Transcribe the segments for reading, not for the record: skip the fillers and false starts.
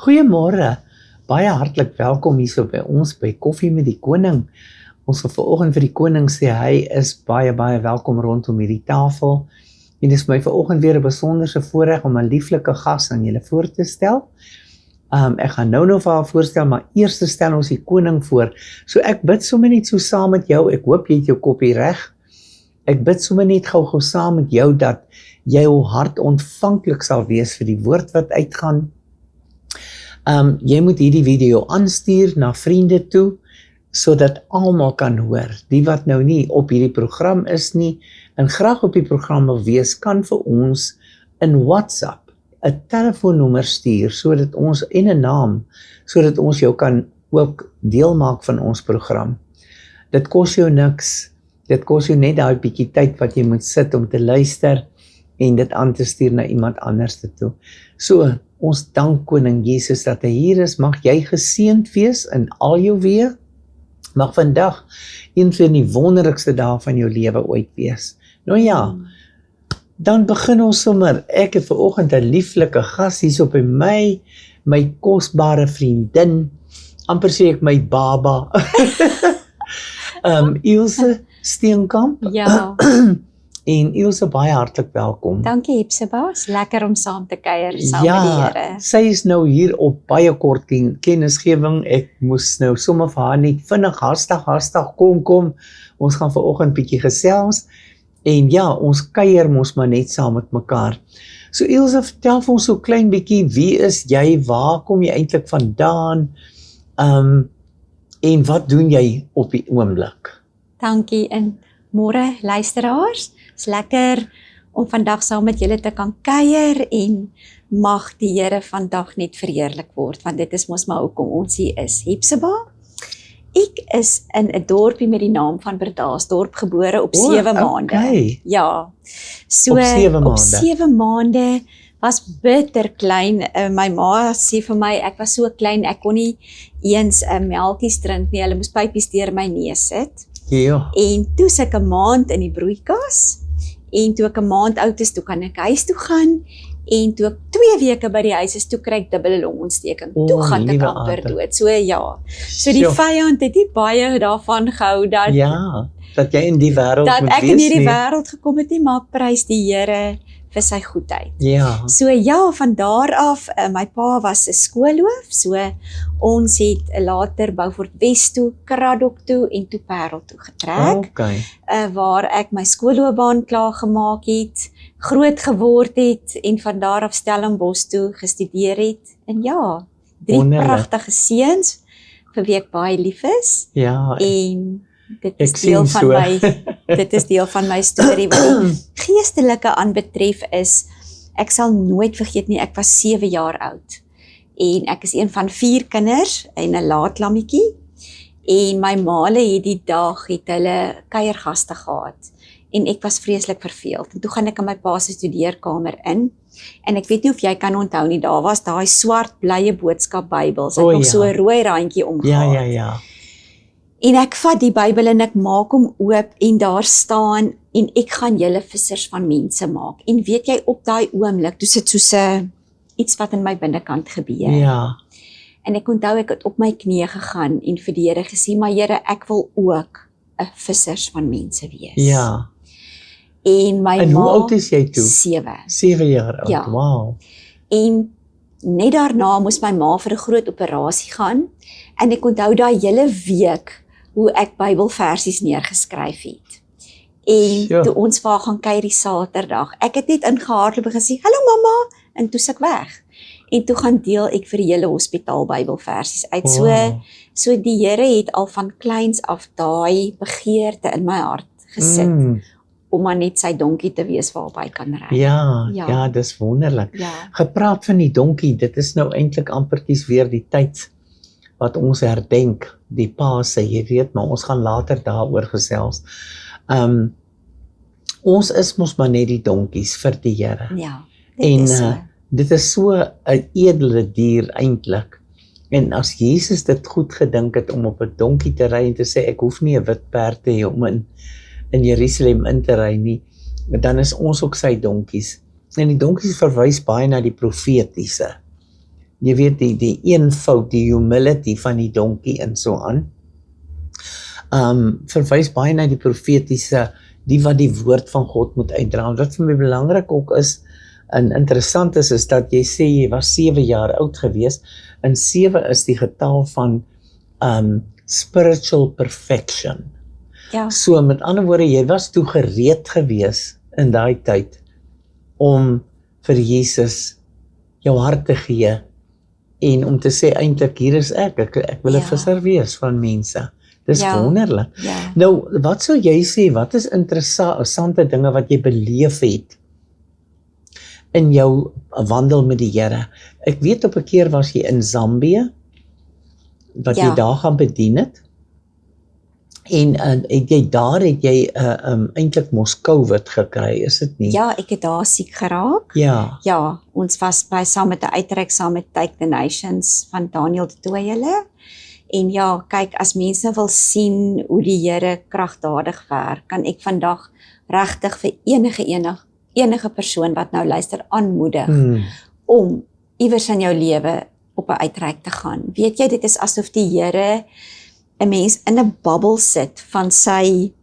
Goeiemôre, baie hartlik welkom hierso by ons by Koffie met die Koning. Ons wil vanoggend vir die koning sê, hy is baie welkom rondom hierdie tafel. En dit is my vanoggend weer 'n besonderse voorreg om 'n lieflike gas aan julle voor te stel. Ek gaan nou vir haar voorstel, maar eers stel ons die koning voor. So ek bid sommer net so saam met jou, ek hoop jy het jou koppie reg. Ek bid sommer net gou saam met jou dat jy jou hart ontvanklik sal wees vir die woord wat uitgaan. Jy moet hierdie video aanstuur na vriende toe, sodat almal kan hoor. Die wat nou nie op hierdie program is nie, en graag op die program wil wees, kan vir ons in WhatsApp 'n telefoonnommer stuur, sodat ons en 'n naam, sodat ons jou kan ook deel maak van ons program. Dit kos jou niks, dit kos jou net daai bietjie tyd wat jy moet sit om te luister, en dit aan te stuur na iemand anders toe. So, ons dank Koning Jesus dat hy hier is. Mag jy geseënd wees in al jou weë. Mag vandag een van die wonderlikste dae van jou lewe ooit wees. Nou ja, dan begin ons sommer. Ek het vanoggend 'n lieflike gas hier op by my kosbare vriendin, amper sê ek my baba. Ilse Steenkamp. Ja. En Ilse, baie hartlik welkom. Dankie Hepzibah, lekker om saam te kuier saam met die Here. Sy is nou hier op baie kort kennisgewing. Ek moes nou sommer vir haar net vinnig, hastig, kom. Ons gaan vanoggend bietjie gesels. En ja, ons kuier mos maar net saam met mekaar. So Ilse, vertel vir ons so klein bietjie, wie is jy, waar kom jy eintlik vandaan? En wat doen jy op die oomblik? Dankie en môre luisteraars. Is lekker om vandag saam met julle te kan kuier en mag die Here vandag net verheerlik word, want dit is mos maar hoekom ons hier is. Hepzibah, ek is in 'n dorpie met die naam van Bredasdorp gebore op 7 maande. Okay. Ja. So Op 7 maande. Op 7 maande was bitter klein. My ma sê vir my, ek was so klein, ek kon nie eens melkies drink nie. Hulle moes pypies deur my neus sit. Ja. En toe sit ek 'n maand in die broeikas, en toe ek 'n maand oud is, toe kan ek huis toe gaan, en toe ek 2 weke by die huis is, toe kry ek dubbele longontsteking. Toe gaan ek amper dood. So ja, so die vyand het nie baie daarvan gehou dat jy in die wêreld moet wees. Dat ek in hierdie wêreld gekom het nie, maar prys die Here vir sy goedheid. Ja. So ja, van daar af, my pa was 'n skoolhoof, so ons het later Beaufort Wes toe, Kraddock toe en toe Parel toe getrek, Okay. Waar ek my skoolloopbaan klaar gemaak het, groot geword het en van daar af Stellenbosch toe gestudeer het. En ja, 3 Wonderlik. Pragtige seuns vir wie ek baie lief is. Ja. En dit is Ek deel sien van dit is deel van my storie. Wat die geestelike aanbetref is, ek sal nooit vergeet nie, ek was 7 jaar oud. En ek is een van 4 kinders en 'n laatlammetjie. En my maale het die dag hulle kuiergaste gehad. En ek was vreeslik verveeld. En toe gaan ek in my pa se studeerkamer in. En ek weet nie of jy kan onthou nie, daar was daai swart blye boodskap Bybels. Ek nog so 'n rooi randjie omgehad. Ja. En ek vat die Bybel en ek maak hom oop en daar staan, en ek gaan julle vissers van mense maak. En weet jy, op daai oomblik, toe sit soos iets wat in my binnekant gebeur. Ja. En ek onthou ek het op my knieë gegaan en vir die Here gesê, maar Here, ek wil ook 'n vissers van mense wees. Ja. En my En ma, hoe oud is jy toe? 7. 7 jaar oud. Ja. Wow. En net daarna moes my ma vir 'n groot operasie gaan. En ek onthou daai hele week hoe ek Bybelversies neergeskryf het. En toe ons vir haar gaan kuier die Saterdag, ek het net ingehardloop en gesê, "Hallo mamma," en toe se ek weg. En toe gaan deel ek vir die hele hospitaal Bybelversies uit. Wow. So die Here het al van kleins af daai begeerte in my hart gesit, om maar net sy donkie te wees waarop hy kan ry. Ja, dis wonderlik. Ja. Gepraat van die donkie, dit is nou eintlik ampertjies weer die tyd wat ons herdenk, die Paase, jy weet, maar ons gaan later daaroor gesels. Ons is mos maar net die donkies vir die Here. Ja, dit is so 'n edele dier eintlik. En as Jesus dit goed gedink het om op 'n donkie te ry en te sê, ek hoef nie 'n wit perd te hê om in Jerusalem in te ry nie, dan is ons ook sy donkies. En die donkies verwys baie na die profetiese. jy weet die eenvoud, die humility van die donkie en so aan. Verwys baie na die profetiese, die wat die woord van God moet uitdra. Wat vir my belangrik ook is, en interessant is dat jy sê jy was 7 jaar oud gewees, en 7 is die getal van spiritual perfection. Ja. So met ander woorde, jy was toe gereed gewees in daai tyd om vir Jesus jou hart te gee en om te sê eintlik hier is ek wil 'n visser wees van mense. Dis wonderlik. Ja. Nou, wat sou jy sê, wat is interessante dinge wat jy beleef het in jou wandel met die Here? Ek weet op 'n keer was jy in Zambië, wat jy daar gaan bedien het, en het jy eintlik mos COVID gekry, is dit nie? Ja, ek het daar siek geraak. Ja. Ja, ons was saam met 'n uitreik saam met Take the Nations van Daniel de Tooyele. En ja, kyk, as mense wil sien hoe die Here kragtadig werk, kan ek vandag regtig vir enige persoon wat nou luister aanmoedig om iewers in jou lewe op 'n uitreik te gaan. Weet jy, dit is asof die Here 'n mens in 'n bubbel sit van sy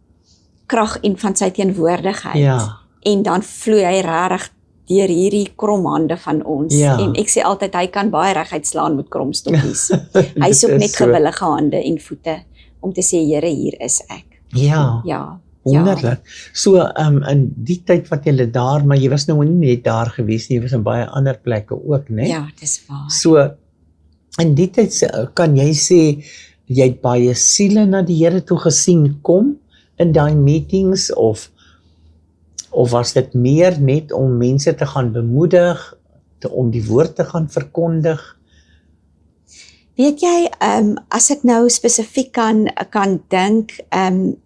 krag en van sy teenwoordigheid. Ja. En dan vloei hy regtig deur hierdie kromhande van ons. Ja. En ek sê altyd, hy kan baie reguit slaan met kromstokkies. Hy Dit soek is net so. gewillige hande en voete om te sê, Here, hier is ek. Ja. Ja. Wonderlik. So, in die tyd wat jy daar, maar jy was nou nie net daar gewees nie, jy was in baie ander plekke ook, né? Ja, dis waar. So, in die tyd kan jy sê, jy het baie siele na die Here toe gesien kom in daai meetings, of was dit meer net om mense te gaan bemoedig, om die woord te gaan verkondig? Weet jy, as ek nou spesifiek kan dink,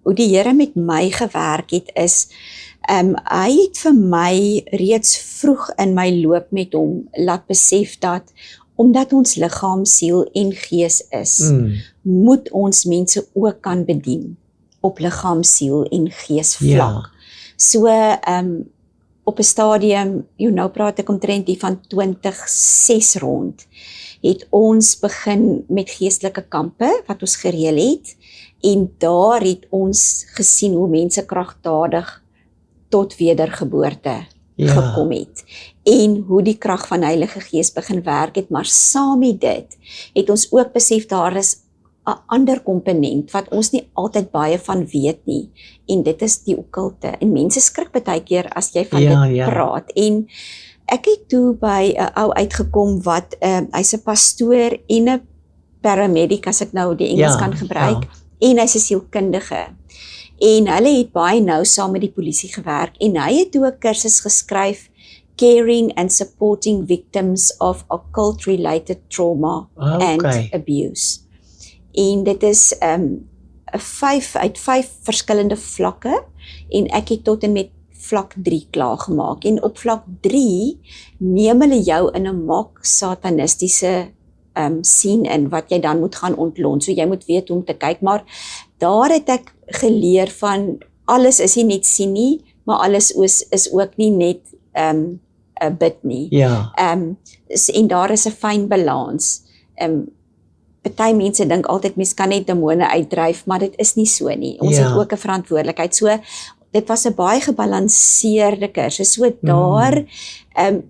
hoe die Here met my gewerk het is, hy het vir my reeds vroeg in my loop met hom laat besef dat, omdat ons liggaam, siel en gees is, moet ons mense ook kan bedien op liggaam, siel en gees vlak. Ja. So, op 'n stadium, nou praat ek omtrent die van 2006 rond, het ons begin met geestelike kampe wat ons gereël het, en daar het ons gesien hoe mense kragtadig tot wedergeboorte gekom het, en hoe die krag van Heilige Gees begin werk het, maar saam met dit het ons ook besef daar is 'n ander komponent wat ons nie altyd baie van weet nie, en dit is die okkulte, en mense skrik baie keer as jy van dit praat, en ek het toe by 'n ou uitgekom wat, hy's 'n pastoor en 'n paramedic, as ek nou die Engels kan gebruik, en hy's 'n sielkundige, en hulle het baie nou saam met die polisie gewerk, en hy het toe 'n kursus geskryf, Caring and Supporting Victims of Occult-Related Trauma and Abuse. En dit is uit 5 verskillende vlakke, en ek het tot en met vlak 3 klaargemaak, en op vlak 3 neem hulle jou in 'n mock satanistiese scene in, wat jy dan moet gaan ontlont, so jy moet weet hoe om te kyk, maar daar het ek geleer van, alles is nie net sien nie, maar alles is ook nie net 'n bid nie. Ja. En daar is 'n fyn balans. Party mense dink altyd mens kan net demone uitdryf, maar dit is nie so nie. Ons het ook 'n verantwoordelikheid. So dit was 'n baie gebalanseerde kursus. So daar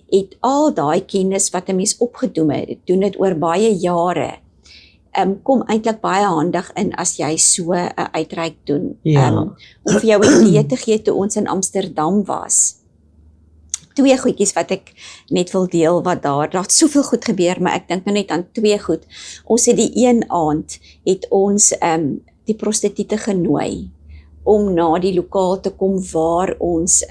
het al daai kennis wat 'n mens opgedoen het, doen dit oor baie jare. Kom eintlik baie handig in as jy so 'n uitreik doen. Om vir jou 'n idee te gee, toe ons in Amsterdam was, 2 goedjies wat ek net wil deel, wat daar het soveel goed gebeur, maar ek dink nou net aan 2 goed. Ons het die een aand, het ons die prostituie genooi, om na die lokaal te kom waar ons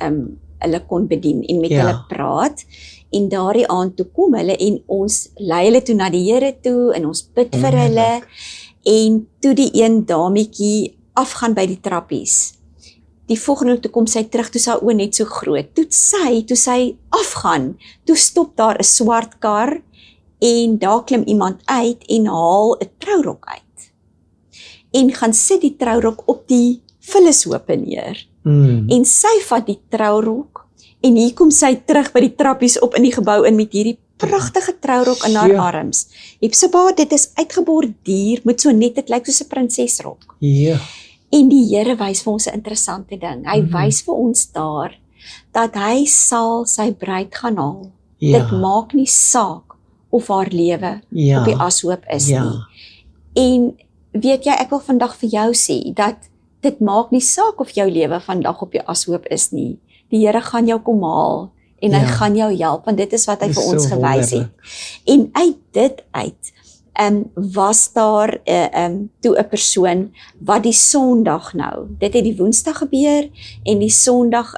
hulle kon bedien, en met hulle praat, en daardie aand toe kom hulle, en ons lei hulle toe na die Here toe, en ons bid vir hulle, en toe die een dametjie afgaan by die trappies, die volgende toe kom sy terug, toe sy oë net so groot, toe sy afgaan, toe stop daar 'n swart kar, en daar klim iemand uit, en haal 'n trourok uit, en gaan sit die trourok op die vullishope neer, en sy vat die trourok, en hier kom sy terug by die trappies op in die gebou in met hierdie pragtige trourok in haar Ja. arms. Hepzibah, dit is uitgebore dier, moet so net, dit lyk soos 'n prinsesrok. Ja. En die Here wys vir ons 'n interessante ding. Hy Mhm. wys vir ons daar dat hy sal sy bruid gaan haal. Ja. Dit maak nie saak of haar lewe Ja. op die ashoop is Ja. nie. En weet jy, ek wil vandag vir jou sê dat dit maak nie saak of jou lewe vandag op die ashoop is nie. Die Here gaan jou kom haal en hy Ja. gaan jou help, want dit is wat hy Dis vir ons so gewys het. wonderlik. En uit dit uit was daar toe 'n persoon wat die Sondag nou, dit het die Woensdag gebeur en die Sondag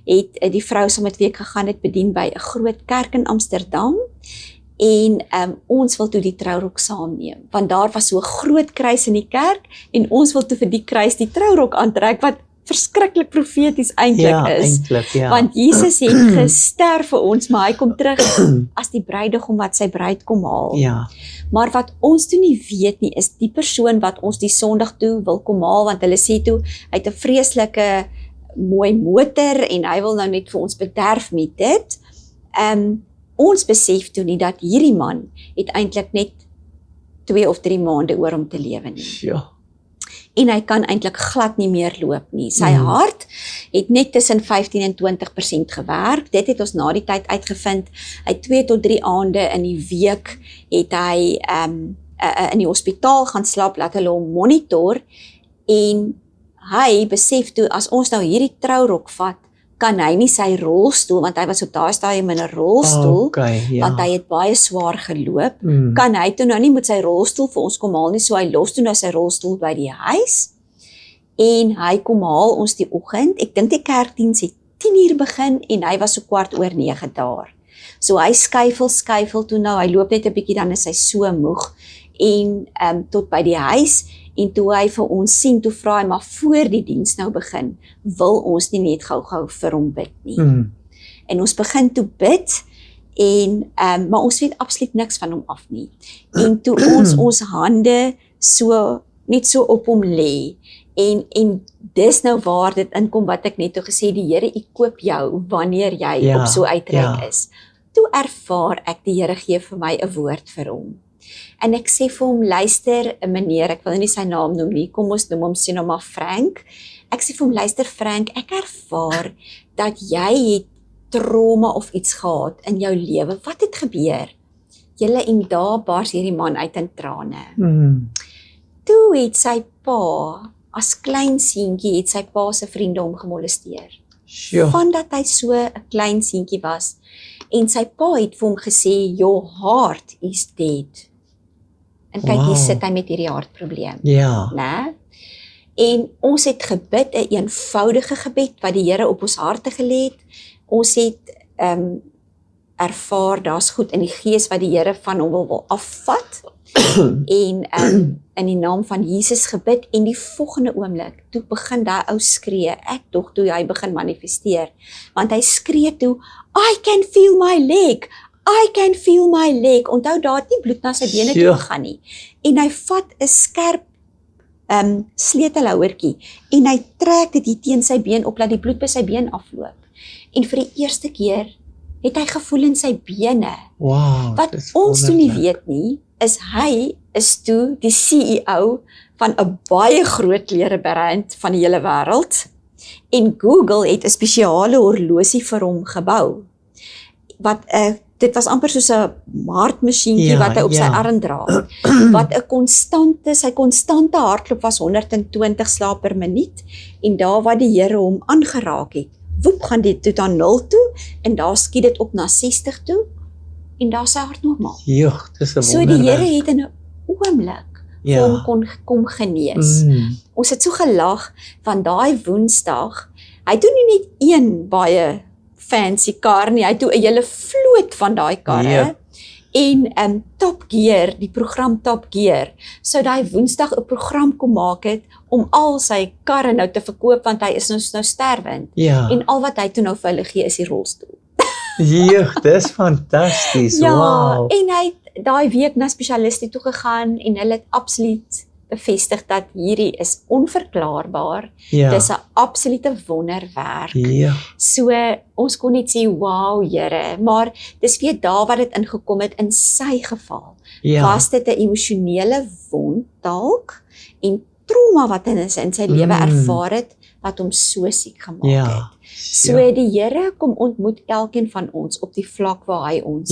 het die vrou saam met wie ek gegaan het bedien by 'n groot kerk in Amsterdam. En ons wil toe die trourok saamneem, want daar was so 'n groot kruis in die kerk en ons wil toe vir die kruis die trourok aantrek wat verskriklik profeties eintlik Ja, is. eintlik, ja. Want Jesus het gesterf vir ons, maar hy kom terug as die bruidegom wat sy bruid kom haal. Ja. Maar wat ons toe nie weet nie, is die persoon wat ons die Sondag toe wil kom haal, want hulle sê toe, hy het 'n vreeslike mooi motor en hy wil nou net vir ons bederf met dit. Ons besef toe nie dat hierdie man het eintlik net 2 of 3 maande oor om te lewe nie. Ja. En hy kan eintlik glad nie meer loop nie. Sy hart het net tussen 15 en 20% gewerk. Dit het ons na die tyd uitgevind. Hy 2 tot 3 aande in die week het hy in die hospitaal gaan slaap, laat hulle hom monitor en hy besef toe as ons nou hierdie trourok vat, kan hy nie sy rolstoel, want hy was op daai stadium in 'n rolstoel, Okay, ja. want hy het baie swaar geloop, Mm. kan hy toe nou nie met sy rolstoel vir ons kom haal nie, so hy los toe nou sy rolstoel by die huis, en hy kom haal ons die oggend, ek dink die kerkdiens het 10:00 begin, en hy was so 8:15 daar. So hy skuifel toe nou, hy loop net 'n bietjie, dan is hy so moeg, en tot by die huis, en toe hy vir ons sien, toe vra hy, maar voor die diens nou begin, wil ons nie net gou-gou vir hom bid nie. Mm. En ons begin toe bid, en maar ons weet absoluut niks van hom af nie. En toe ons hande so net so op hom lê, en dis nou waar dit inkom wat ek net toe gesê, die Here, U koop jou wanneer jy Ja, op so uitreik ja. is. Toe ervaar ek die Here gee vir my 'n woord vir hom. En ek sê vir hom, luister, 'n meneer, ek wil nie sy naam noem nie, kom ons noem hom sê nou maar Frank. Ek sê vir hom, luister Frank, ek ervaar dat jy het trauma of iets gehad in jou lewe. Wat het gebeur? Julle, en daar bars hierdie man uit in trane. Mm. Toe het sy pa, as klein seentjie, het sy pa se vriende hom gemolesteer. Sjoe. Vandat hy so 'n klein seentjie was. En sy pa het vir hom gesê, your heart is dead. En kyk, hier Wow. sit hy met hierdie hartprobleem. Ja. Né? En ons het gebid, 'n eenvoudige gebed wat die Here op ons harte gelê het. Ons het ervaar, daar's goed in die gees wat die Here van hom wil afvat. En in die naam van Jesus gebid, en die volgende oomblik, toe begin daai ou skree, ek dog toe hy begin manifesteer, want hy skree toe, I can feel my leg, I can feel my leg, onthou daar het nie bloed na sy bene toe Ja. gegaan nie, en hy vat 'n skerp sleutelhouertjie, en hy trek dit hier teen sy been op, laat die bloed by sy been afloop, en vir die eerste keer het hy gevoel in sy bene. Wow. Wat dis ons toe nie wonderlik. weet nie, is hy is toe die CEO van 'n baie groot klerebrand van die hele wêreld. En Google het 'n spesiale horlosie vir hom gebou. Wat dit was amper soos 'n hartmasjienkie Ja, wat hy op sy ja. arm dra. Wat 'n sy konstante hartklop was 120 slae per minuut, en daar waar die Here hom aangeraak het, woep gaan dit tot aan 0 toe, en daar skiet dit op na 60 toe, en daar is sy hart normaal. Joh, dis 'n So die wonderwerk. Here het in 'n oomblik Ja. hom kom genees. Ons het so gelag van daai Woensdag. Hy doen nie net een baie fancy kar nie, hy doen 'n hele vloot van daai karre. Ja. En Top Gear, die program Top Gear, sou daai Woensdag 'n program kom maak het om al sy karre nou te verkoop, want hy is nou sterwend. Ja. En al wat hy toe nou vir hulle gee is die rolstoel. Joh, dis fantasties. Ja, Wow. en hy het daai week na spesialiste toe gegaan, en hulle het absoluut bevestig dat hierdie is onverklaarbaar. Ja. Dis 'n absolute wonderwerk. Ja. So ons kon net sê wow Here, maar dis weer daar wat dit ingekom het in sy geval. Ja. Was dit 'n emosionele wond dalk en trauma wat hy in sy lewe ervaar het wat hom so siek gemaak het. Ja. So die Here kom ontmoet elkeen van ons op die vlak waar hy ons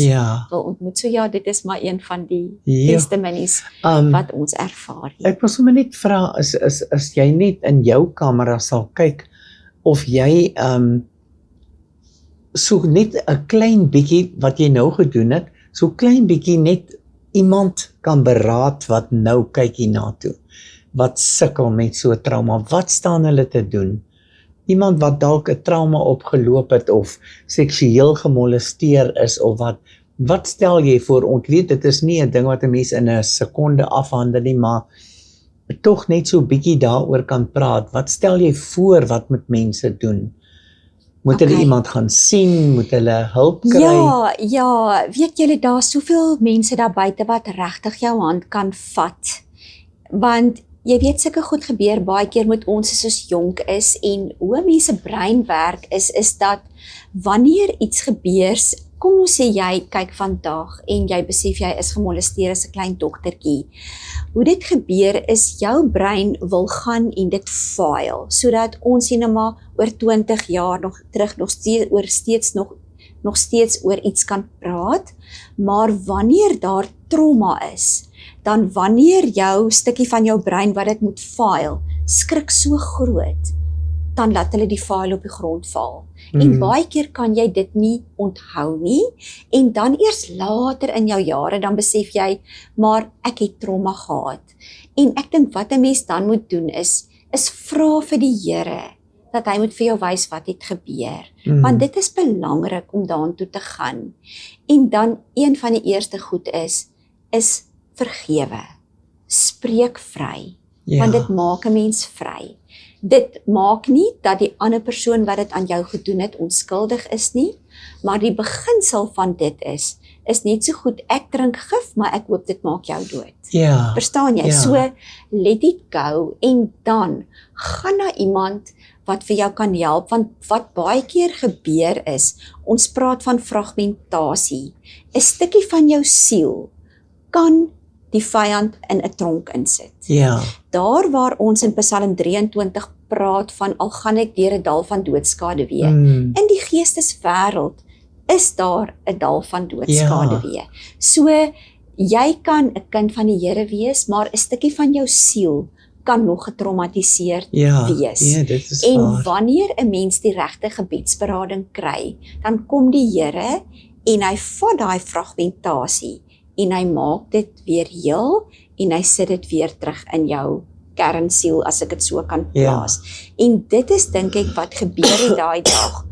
wil ontmoet. So ja, dit is maar een van die testimonies wat ons ervaar. Ek wil sommer net vra, as jy net in jou kamera sal kyk, of jy so net 'n klein bietjie wat jy nou gedoen het, so klein bietjie net iemand kan beraad wat nou kyk hiernatoe, wat sukkel met so 'n trauma, wat staan hulle te doen? Iemand wat dalk 'n trauma opgeloop het of seksueel gemolesteer is of wat stel jy voor? Ons weet dit is nie 'n ding wat 'n mens in 'n sekonde afhandel nie, maar tog net so bietjie daaroor kan praat. Wat stel jy voor wat met mense doen? Moet hulle iemand gaan sien? Moet hulle hulp kry? Ja, weet julle daar's soveel mense daar buite wat regtig jou hand kan vat. Want jy weet sulke goed gebeur baie keer met ons as ons jonk is en hoe mense brein werk is dat wanneer iets gebeur, kom ons sê jy kyk vandag en jy besef jy is gemolesteer as 'n klein dogtertjie. Hoe dit gebeur is jou brein wil gaan en dit file, sodat ons sien nou maar oor 20 jaar nog terug nog steeds oor iets kan praat, maar wanneer daar trauma is, dan wanneer jou stukkie van jou brein wat dit moet file, skrik so groot, dan laat hulle die file op die grond val. En baie keer kan jy dit nie onthou nie, en dan eers later in jou jare, dan besef jy, maar ek het trauma gehad. En ek dink wat 'n mens dan moet doen is vra vir die Here, dat hy moet vir jou wys wat het gebeur. Want dit is belangrik om daartoe te gaan. En dan een van die eerste goed is vergewe. Spreek vry. Want dit maak 'n mens vry. Dit maak nie dat die ander persoon wat dit aan jou gedoen het onskuldig is nie, maar die beginsel van dit is net so goed ek drink gif, maar ek hoop dit maak jou dood. Ja. Verstaan jy? So let it go en dan gaan na iemand wat vir jou kan help, want wat baie keer gebeur is, ons praat van fragmentasie. 'n Stukkie van jou siel kan die vyand in 'n tronk insit. Ja. Daar waar ons in Psalm 23 praat van al gaan ek deur 'n dal van doodskade wee. In die geesteswêreld is daar 'n dal van doodskade wee. So jy kan 'n kind van die Here wees, maar 'n stukkie van jou siel kan nog getraumatiseerd wees. Ja, dit is en waar. Wanneer 'n mens die regte gebedsberading kry, dan kom die Here en hy vat daai fragmentasie en hy maak dit weer heel en hy sit dit weer terug in jou kernsiel, as ek dit so kan plaas. En dit is dink ek wat gebeur het daai dag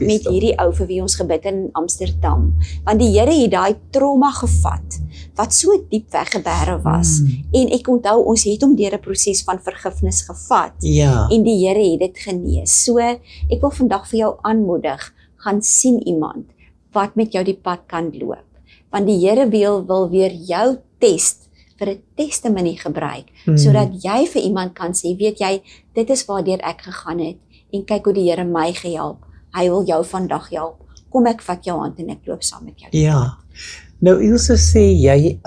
met hierdie ou vir wie ons gebid het in Amsterdam. Want die Here het daai trauma gevat wat so diep weggeberg was. En ek onthou ons het hom deur 'n proses van vergifnis gevat. En die Here het dit genees. So ek wil vandag vir jou aanmoedig, gaan sien iemand wat met jou die pad kan loop. Want die Here wil weer jou test vir 'n testimony gebruik, sodat jy vir iemand kan sê, weet jy, dit is waardeur ek gegaan het, en kyk hoe die Here my gehelp. Hy wil jou vandag help. Kom ek vat jou hand en ek loop saam met jou. Ja. Nou Ilse sê jy,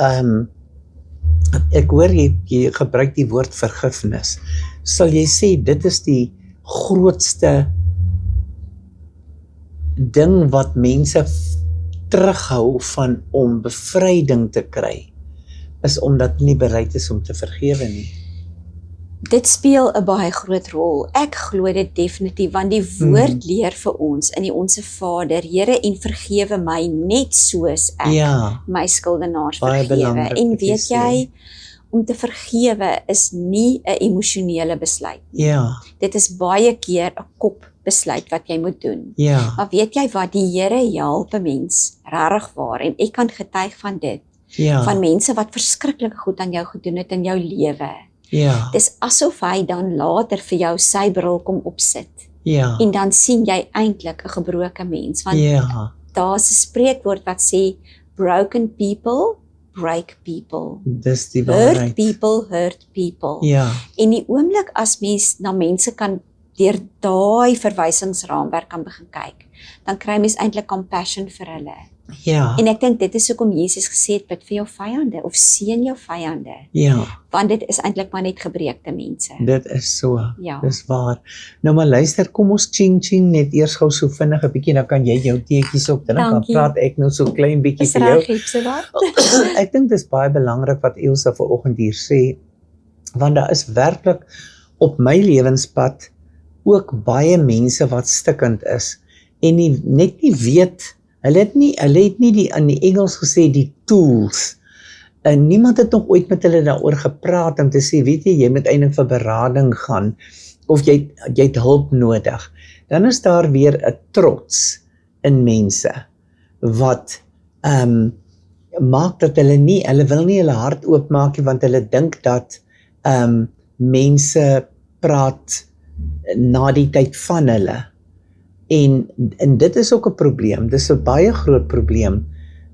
ek hoor jy gebruik die woord vergifnis. Sal jy sê dit is die grootste ding wat mense terughou van om bevryding te kry, is omdat hulle nie bereid is om te vergewe nie? Dit speel 'n baie groot rol. Ek glo dit definitief, want die woord leer vir ons in die Onse Vader, Here, en vergewe my net soos ek my skuldenaars vergewe. En weet jy, om te vergewe is nie 'n emosionele besluit. Dit is baie keer 'n kopbesluit wat jy moet doen. Maar weet jy wat, die Here help 'n mens regtig waar, en ek kan getuig van dit. Van mense wat verskriklik goed aan jou gedoen het in jou lewe. Dis asof hy dan later vir jou sy bril kom opsit. En dan sien jy eintlik 'n gebroke mens, want daar's 'n spreekwoord wat sê broken people break people. Dis die Hurt waarheid. people, hurt people. Ja, En die oomblik as mens na mense kan deur daai verwysingsraamwerk kan begin kyk, dan kry mens eintlik compassion vir hulle. ja, En ek dink dit is hoekom Jesus gesê het, bid vir jou vyande of seën jou vyande, ja, want dit is eintlik maar net gebreekte mense. dit is so. Ja. Dis waar. Nou maar luister, kom ons ching net eers gou so vinnig 'n bietjie, dan kan jy jou teetjies op drink, dan Dankie. praat ek nou so klein bietjie Is vir jou. reg, Hepzibah? Ek dink dis baie belangrik wat Elsa vanoggend hier sê, want daar is werklik op my lewenspad ook baie mense wat stikkend is en net nie weet, hulle het nie die in die Engels gesê die tools. En niemand het nog ooit met hulle daaroor gepraat om te sê, weet jy moet eintlik vir berading gaan of jy het hulp nodig. Dan is daar weer 'n trots in mense wat maak dat hulle wil nie hulle hart oopmaak nie, want hulle dink dat mense praat na die tyd van hulle. En dit is ook 'n probleem. Dis 'n baie groot probleem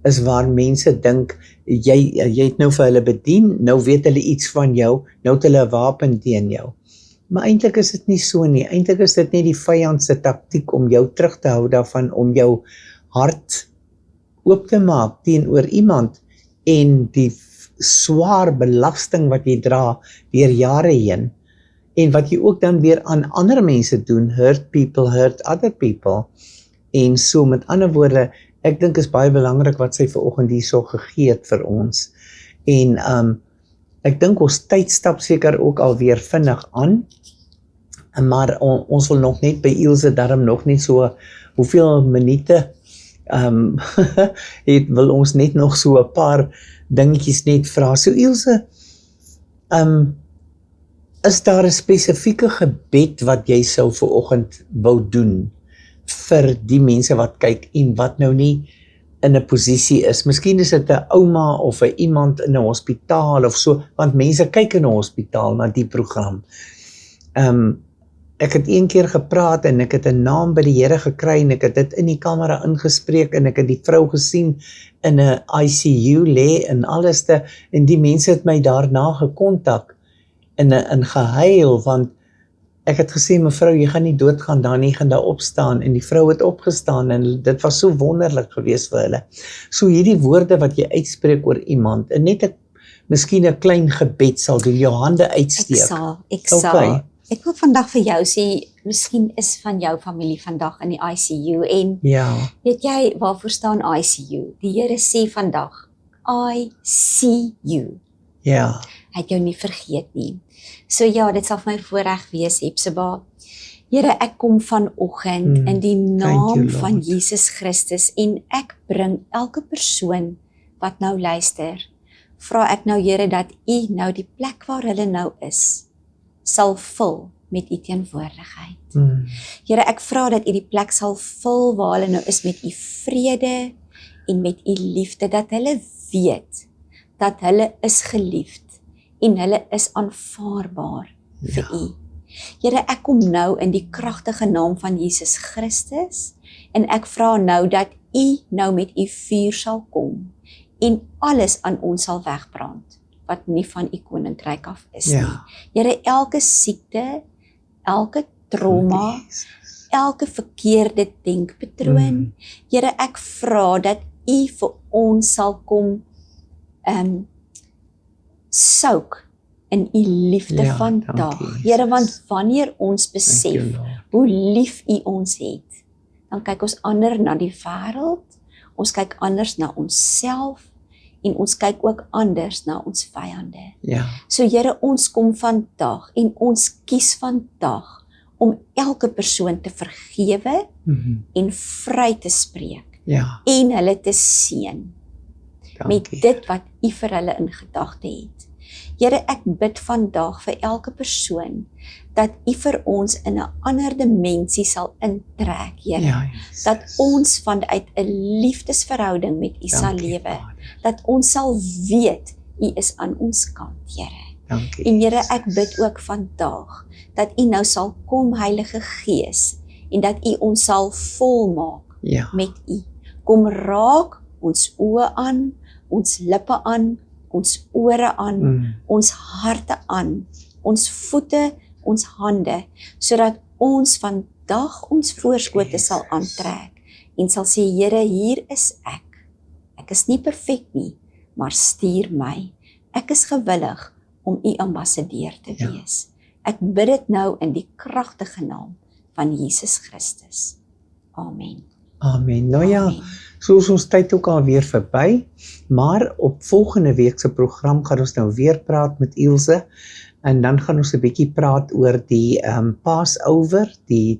is waar mense dink jy het nou vir hulle bedien, nou weet hulle iets van jou, nou het hulle 'n wapen teen jou. Maar eintlik is dit nie so nie. Eintlik is dit net die vyand se taktiek om jou terug te hou daarvan om jou hart oop te maak teenoor iemand en die swaar belasting wat jy dra deur jare heen. En wat jy ook dan weer aan ander mense doen, hurt people, hurt other people. En so met ander woorde, ek dink is baie belangrik wat sy vanoggend hierso gegee het vir ons. En ek dink ons tyd stap seker ook alweer vinnig aan. Maar ons wil nog net by Ilse darm nog net so hoeveel minute wil ons net nog so 'n paar dingetjies net vra. So Ilse, is daar 'n spesifieke gebed wat jy sou vanoggend wou doen vir die mense wat kyk en wat nou nie in 'n posisie is? Miskien is dit 'n ouma of 'n iemand in 'n hospitaal of so, want mense kyk in 'n hospitaal na die program. Ek het een keer gepraat en ek het 'n naam by die Here gekry en ek het dit in die kamera ingespreek en ek het die vrou gesien in 'n ICU lê en alleste, en die mense het my daarna gekontak in gehuil, want ek het gesê, mevrou, jy gaan nie doodgaan daar nie, gaan daar opstaan, en die vrou het opgestaan en dit was so wonderlik geweest vir hulle. So hierdie woorde wat jy uitspreek oor iemand, en net miskien 'n klein gebed sal doen, jou hande uitsteek. Ek sal. Ek wil vandag vir jou sê, miskien is van jou familie vandag in die ICU en Ja, weet jy waarvoor staan ICU? Die Here sê vandag, I see you. ja, Hy het jou nie vergeet nie. So ja, dit sal vir my voorreg wees, Hepzibah. Here, ek kom vanoggend in die naam van Jesus Christus en ek bring elke persoon wat nou luister, vra ek nou Here dat U nou die plek waar hulle nou is, sal vul met U teenwoordigheid. Here, ek vra dat U die plek sal vul waar hulle nou is met U vrede en met U liefde, dat hulle weet dat hulle is geliefd en hulle is aanvaarbaar vir U. Here, ek kom nou in die kragtige naam van Jesus Christus en ek vra nou dat U nou met U vuur sal kom en alles aan ons sal wegbrand wat nie van U koninkryk af is nie. Here, elke siekte, elke trauma, elke verkeerde denkpatroon, Here, ek vra dat U vir ons sal kom souk in U liefde vandag. Here, want wanneer ons besef hoe lief U ons het, dan kyk ons anders na die wêreld, ons kyk anders na onsself en ons kyk ook anders na ons vyande. So Here, ons kom vandag en ons kies vandag om elke persoon te vergewe en vry te spreek en hulle te seën met dit wat U vir hulle in gedagte het. Here, ek bid vandag vir elke persoon dat U vir ons in 'n ander dimensie sal intrek, Here. Dat ons vanuit 'n liefdesverhouding met U sal lewe. Dat ons sal weet U is aan ons kant, Here. En Here, ek bid ook vandag dat U nou sal kom, Heilige Gees, en dat U ons sal volmaak met U. Kom raak ons oë aan, ons lippe aan, ons ore aan, ons harte aan, ons voete, ons hande, sodat ons vandag ons voorskote sal aantrek en sal sê, Here, hier is ek. Ek is nie perfek nie, maar stuur my. Ek is gewillig om u ambassadeur te wees. Ek bid dit nou in die kragtige naam van Jesus Christus. Amen. Amen. Nou ja, so is ons tyd ook al weer verby, maar op volgende week se program gaan ons nou weer praat met Ilse, en dan gaan ons 'n bietjie praat oor die Passover, die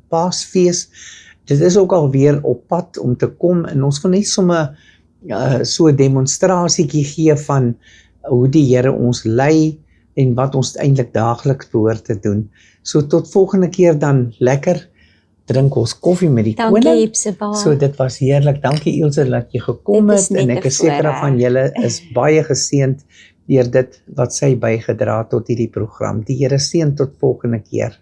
Paasfees. Dit is ook al weer op pad om te kom, en ons wil net sommer so 'n demonstrasietjie gee van hoe die Here ons lei en wat ons eintlik daagliks behoort te doen. So tot volgende keer dan, lekker drink ons koffie met die koning. Dankie, Hepzibah. So dit was heerlik. Dankie Ilse dat jy gekom het, en ek is seker van julle is baie geseënd deur dit wat sy bygedra het tot hierdie program. Die Here seën tot volgende keer.